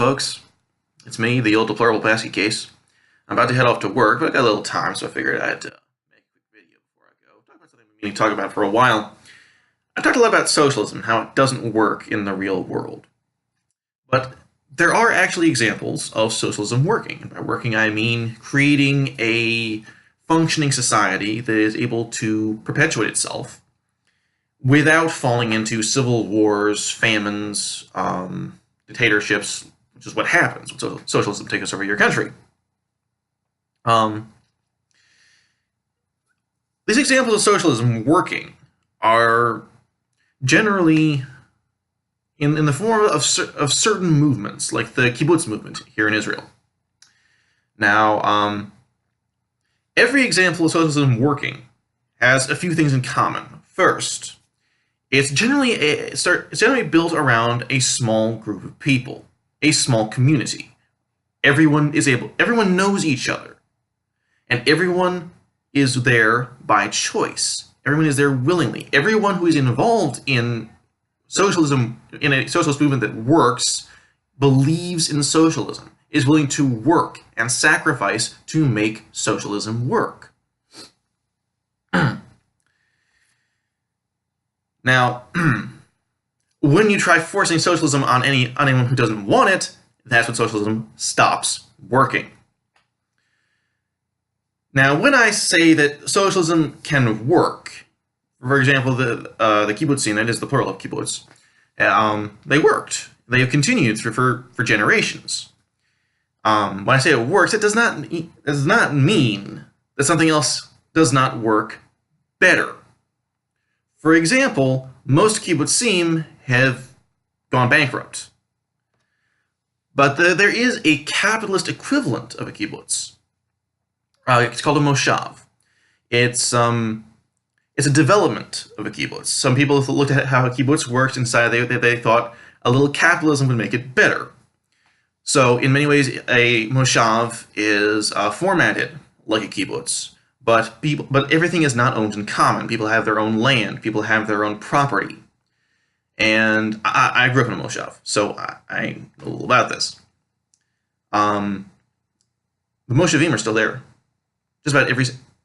folks. It's me, the old deplorable basket case. I'm about to head off to work, but I got a little time, so I figured I'd make a quick video before I go. Talk about something I've been meaning to talk about for a while. I've talked a lot about socialism and how it doesn't work in the real world. But there are actually examples of socialism working. And by working, I mean creating a functioning society that is able to perpetuate itself without falling into civil wars, famines, dictatorships, which is what happens when socialism takes over your country. These examples of socialism working are generally in the form of certain movements, like the kibbutz movement here in Israel. Now, every example of socialism working has a few things in common. First, it's generally built around a small group of people, a small community. Everyone knows each other, and everyone is there by choice. Everyone is there willingly. Everyone who is involved in socialism, in a socialist movement that works, believes in socialism, is willing to work and sacrifice to make socialism work. Now, when you try forcing socialism on anyone who doesn't want it, that's when socialism stops working. Now, when I say that socialism can work, for example, the kibbutzim, that is the plural of kibbutz, they worked. They have continued for generations. When I say it works, it does not mean that something else does not work better. For example, most kibbutzim have gone bankrupt. But there is a capitalist equivalent of a kibbutz. It's called a moshav. It's a development of a kibbutz. Some people looked at how a kibbutz works and decided they thought a little capitalism would make it better. So in many ways, a moshav is formatted like a kibbutz, but everything is not owned in common. People have their own land. People have their own property. And I grew up in a moshav, so I know a little about this. The moshavim are still there. Just about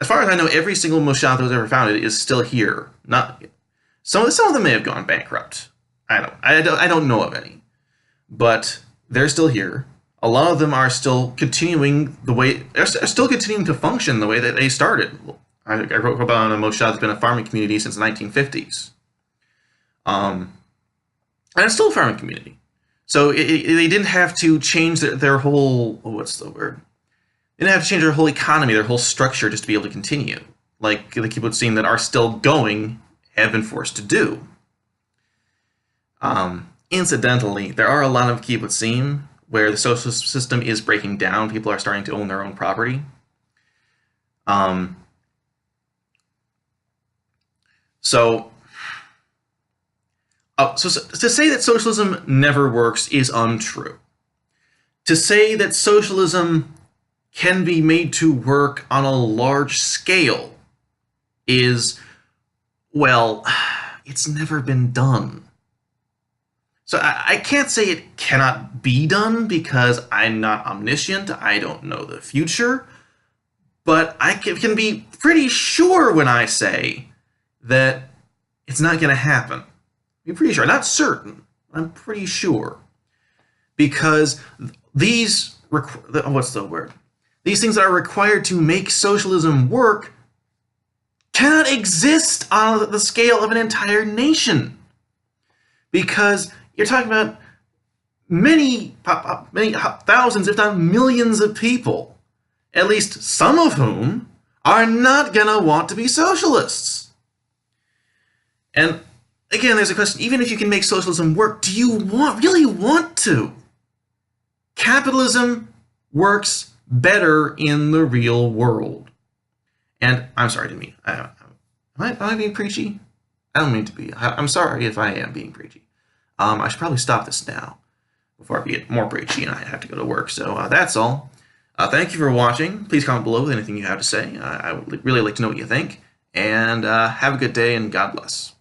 as far as I know, every single moshav that was ever founded is still here. Some of them may have gone bankrupt. I don't know of any, but they're still here. A lot of them are still continuing to function the way that they started. I wrote about a moshav that's been a farming community since the 1950s. And it's still a farming community. So they didn't have to change their whole, what's the word? They didn't have to change their whole economy, their whole structure just to be able to continue. Like the kibbutzim that are still going have been forced to do. Incidentally, there are a lot of kibbutzim where the social system is breaking down. People are starting to own their own property. So to say that socialism never works is untrue. To say that socialism can be made to work on a large scale is, well, it's never been done. So I can't say it cannot be done because I'm not omniscient, I don't know the future, but I can be pretty sure when I say that it's not going to happen. I'm pretty sure, not certain, I'm pretty sure. Because these things that are required to make socialism work cannot exist on the scale of an entire nation. Because you're talking about many thousands, if not millions of people, at least some of whom are not going to want to be socialists. And again, there's a question, even if you can make socialism work, do you really want to? Capitalism works better in the real world. And I'm sorry to me. Am I being preachy? I don't mean to be. I'm sorry if I am being preachy. I should probably stop this now before I get more preachy and I have to go to work. So that's all. Thank you for watching. Please comment below with anything you have to say. I would really like to know what you think. And have a good day and God bless.